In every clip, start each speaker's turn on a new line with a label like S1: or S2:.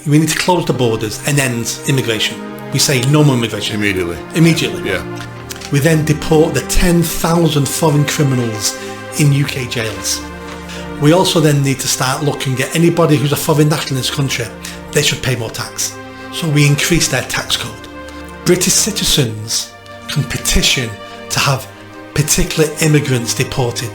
S1: we need to close the borders and end immigration. We say no more immigration. Immediately.
S2: Yeah.
S1: We then deport the 10,000 foreign criminals in UK jails. We also then need to start looking at anybody who's a foreign national in this country. They should pay more tax. So we increase their tax code. British citizens can petition to have particular immigrants deported.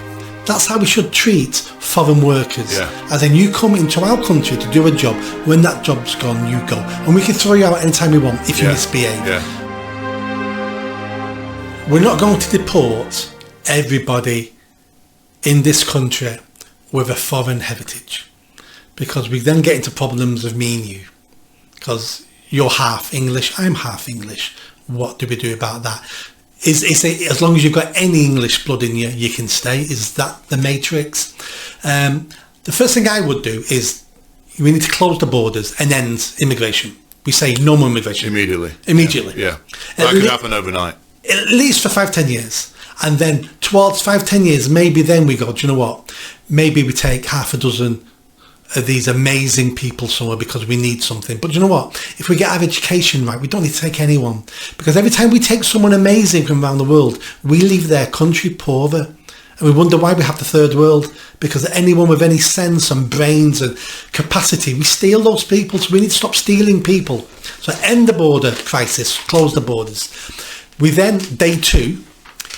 S1: That's how we should treat foreign workers.
S2: Yeah.
S1: As in, you come into our country to do a job, when that job's gone, you go. And we can throw you out anytime we want if you misbehave.
S2: Yeah.
S1: We're not going to deport everybody in this country with a foreign heritage, because we then get into problems of me and you, because you're half English, I'm half English. What do we do about that? Is it, as long as you've got any English blood in you, you can stay? Is that the matrix? The first thing I would do is we need to close the borders and end immigration. We say no more immigration. Immediately.
S2: Yeah. That could happen overnight.
S1: At least for 5-10 years. And then towards 5-10 years, maybe then we go, do you know what? Maybe we take half a dozen of these amazing people somewhere because we need something. But you know what? If we get our education right, we don't need to take anyone. Because every time we take someone amazing from around the world, we leave their country poorer. And we wonder why we have the third world. Because anyone with any sense and brains and capacity, we steal those people. So we need to stop stealing people. So end the border crisis, close the borders. We then, day 2,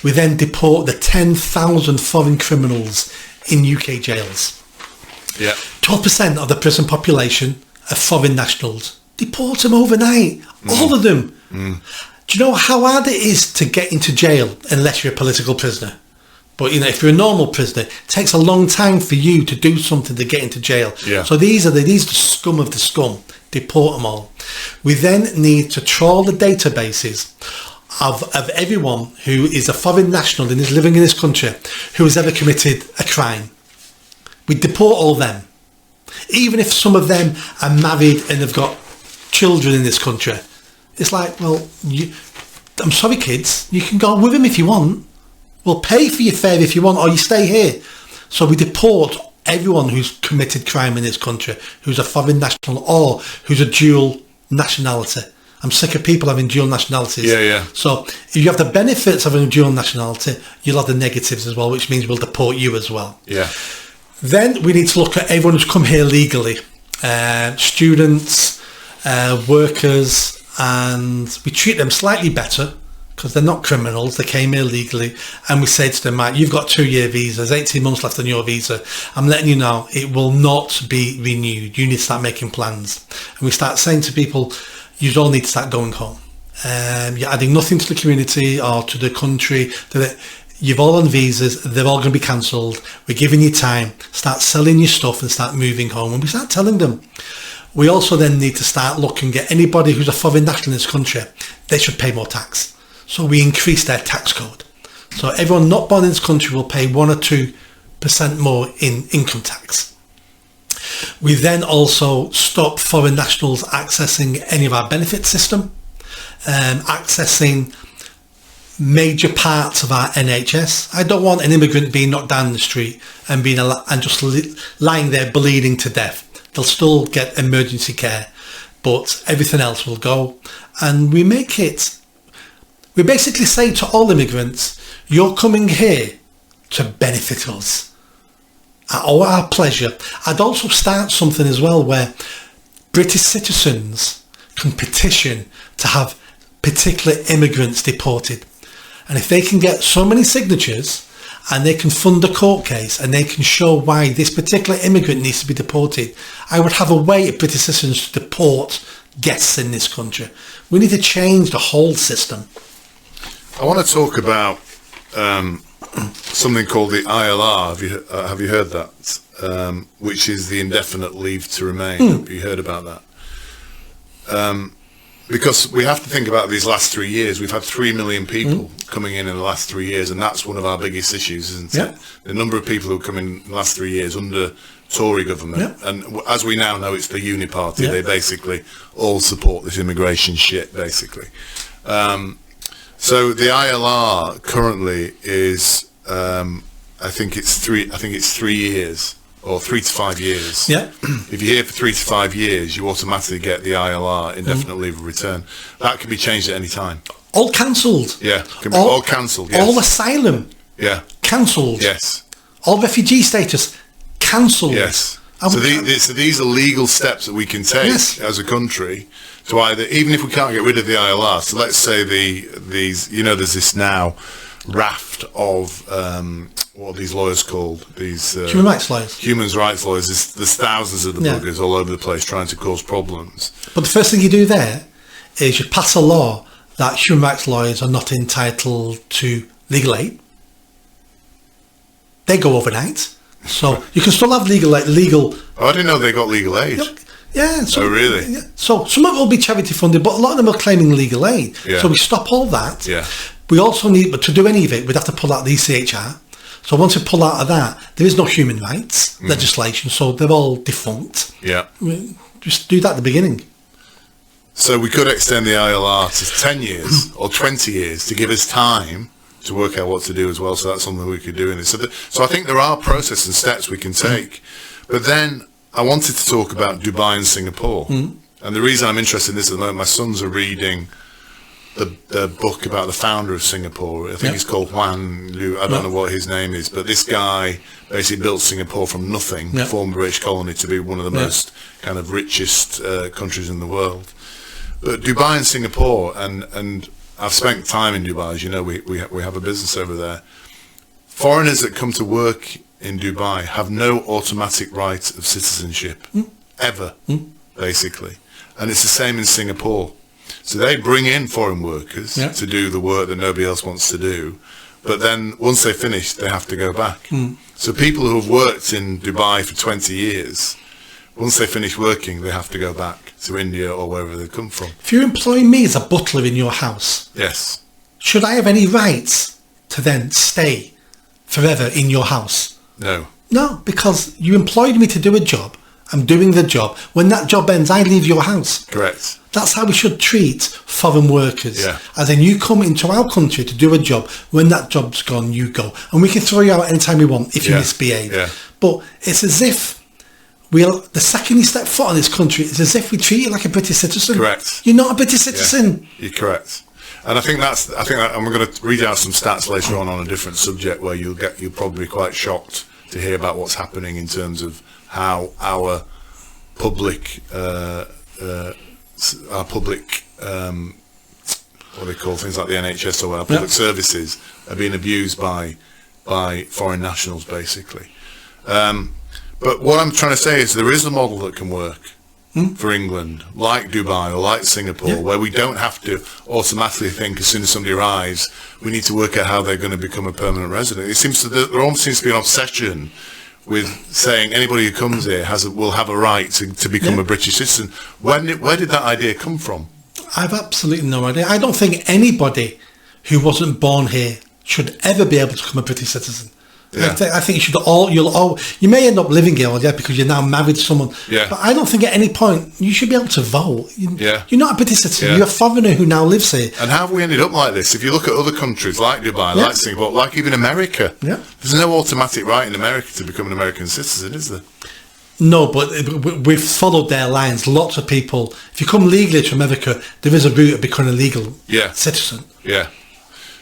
S1: we then deport the 10,000 foreign criminals in UK jails.
S2: Yeah.
S1: 12% of the prison population are foreign nationals. Deport them overnight. All of them. Do you know how hard it is to get into jail unless you're a political prisoner? But you know, if you're a normal prisoner, it takes a long time for you to do something to get into jail.
S2: Yeah.
S1: So these are the scum of the scum. Deport them all. We then need to trawl the databases of everyone who is a foreign national and is living in this country who has ever committed a crime. We deport all them. Even if some of them are married and have got children in this country. It's like, well, I'm sorry kids, you can go with them if you want. We'll pay for your fare if you want, or you stay here. So we deport everyone who's committed crime in this country, who's a foreign national or who's a dual nationality. I'm sick of people having dual nationalities.
S2: Yeah.
S1: So if you have the benefits of having a dual nationality, you'll have the negatives as well, which means we'll deport you as well.
S2: Yeah.
S1: Then we need to look at everyone who's come here legally. Students, workers, and we treat them slightly better because they're not criminals. They came here legally. And we say to them, right, you've got 2-year visas, 18 months left on your visa. I'm letting you know it will not be renewed. You need to start making plans. And we start saying to people, you all need to start going home. You're adding nothing to the community or to the country. You've all on visas. They're all going to be cancelled. We're giving you time. Start selling your stuff and start moving home. And we start telling them. We also then need to start looking at anybody who's a foreign national in this country. They should pay more tax. So we increase their tax code. So everyone not born in this country will pay 1 or 2% more in income tax. We then also stop foreign nationals accessing any of our benefit system, accessing major parts of our NHS. I don't want an immigrant being knocked down the street and just lying there bleeding to death. They'll still get emergency care, but everything else will go. And we basically say to all immigrants, you're coming here to benefit us. At our pleasure. I'd also start something as well where British citizens can petition to have particular immigrants deported. And if they can get so many signatures and they can fund a court case and they can show why this particular immigrant needs to be deported, I would have a way of British citizens to deport guests in this country. We need to change the whole system.
S2: I want to talk about something called the ILR. Have you heard that? Which is the indefinite leave to remain. Have you heard about that? Because we have to think about these last 3 years. We've had 3 million people coming in the last 3 years, and that's one of our biggest issues, isn't it? The number of people who come in the last 3 years under Tory government, and as we now know, it's the Uni Party. They basically all support this immigration shit, basically. So the ILR currently is, I think it's 3 years or 3 to 5 years.
S1: Yeah.
S2: If you're here for 3 to 5 years, you automatically get the ILR, indefinite leave of return. That can be changed at any time.
S1: All cancelled.
S2: Yeah, can be all cancelled. Yes.
S1: All asylum.
S2: Yeah.
S1: Cancelled.
S2: Yes.
S1: All refugee status cancelled.
S2: Yes. So these are legal steps that we can take as a country to either, even if we can't get rid of the ILR. So let's say these, there's this now raft of what are these lawyers called? These
S1: human rights lawyers.
S2: Human rights lawyers. There's thousands of the buggers all over the place trying to cause problems.
S1: But the first thing you do there is you pass a law that human rights lawyers are not entitled to legal aid. They go overnight. So you can still have legal.
S2: Oh, I didn't know they got legal aid.
S1: Yeah. So,
S2: oh, really?
S1: Yeah. So some of it will be charity funded, but a lot of them are claiming legal aid.
S2: Yeah.
S1: So we stop all that.
S2: Yeah.
S1: We also need, but to do any of it, we'd have to pull out the ECHR. So once we pull out of that, there is no human rights legislation, so they're all defunct.
S2: Yeah.
S1: Just do that at the beginning.
S2: So we could extend the ILR to 10 years or 20 years to give us time to work out what to do as well. So that's something we could do in this. So I think there are processes and steps we can take. But then I wanted to talk about Dubai and Singapore. And the reason I'm interested in this at the moment, my sons are reading the book about the founder of Singapore. I think he's called Juan Liu. I don't know what his name is, but this guy basically built Singapore from nothing, former British colony, to be one of the most kind of richest countries in the world. But Dubai and Singapore, and I've spent time in Dubai, as you know, we have a business over there. Foreigners that come to work in Dubai have no automatic right of citizenship, ever, basically. And it's the same in Singapore. So they bring in foreign workers to do the work that nobody else wants to do. But then once they finish, they have to go back. So people who have worked in Dubai for 20 years, once they finish working, they have to go back to India or wherever they come from.
S1: If you employ me as a butler in your house,
S2: yes,
S1: should I have any rights to then stay forever in your house?
S2: No.
S1: No, because you employed me to do a job. I'm doing the job. When that job ends, I leave your house.
S2: Correct.
S1: That's how we should treat foreign workers.
S2: Yeah.
S1: As in, you come into our country to do a job. When that job's gone, you go. And we can throw you out anytime we want if you misbehave.
S2: Yeah.
S1: But it's as if the second you step foot in this country, it's as if we treat you like a British citizen.
S2: Correct.
S1: You're not a British citizen.
S2: Yeah. You're correct. And I think and we're going to read out some stats later on a different subject where you'll probably be quite shocked to hear about what's happening in terms of how our public what they call things like the NHS or our public services are being abused by foreign nationals, basically. But what I'm trying to say is there is a model that can work for England, like Dubai or like Singapore, where we don't have to automatically think as soon as somebody arrives, we need to work out how they're going to become a permanent resident. There almost seems to be an obsession with saying anybody who comes here will have a right to become a British citizen. Where did that idea come from?
S1: I've absolutely no idea. I don't think anybody who wasn't born here should ever be able to become a British citizen.
S2: Yeah.
S1: I think you may end up living here, because you're now married to someone.
S2: Yeah.
S1: But I don't think at any point you should be able to vote. You're not a British citizen.
S2: Yeah.
S1: You're a foreigner who now lives here.
S2: And how have we ended up like this? If you look at other countries like Dubai, like Singapore, like even America, there's no automatic right in America to become an American citizen, is there?
S1: No, but we've followed their lines. Lots of people, if you come legally to America, there is a route of becoming a legal citizen.
S2: Yeah.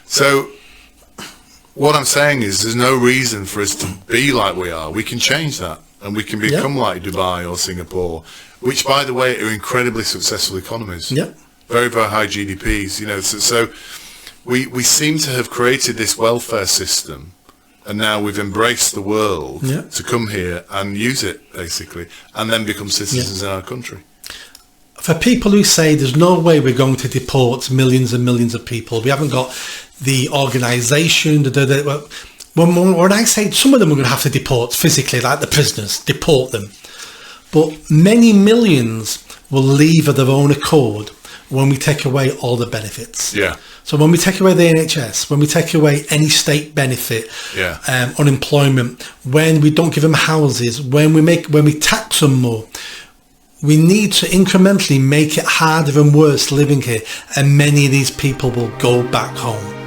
S2: So what I'm saying is there's no reason for us to be like we are. We can change that and we can become like Dubai or Singapore, which, by the way, are incredibly successful economies.
S1: Yeah.
S2: Very, very high GDPs, So we seem to have created this welfare system, and now we've embraced the world to come here and use it, basically, and then become citizens in our country.
S1: For people who say there's no way we're going to deport millions and millions of people, we haven't got the organisation, when I say some of them we're going to have to deport physically, like the prisoners, deport them. But many millions will leave of their own accord when we take away all the benefits.
S2: Yeah.
S1: So when we take away the NHS, when we take away any state benefit, unemployment, when we don't give them houses, when we tax them more, we need to incrementally make it harder and worse living here, and many of these people will go back home.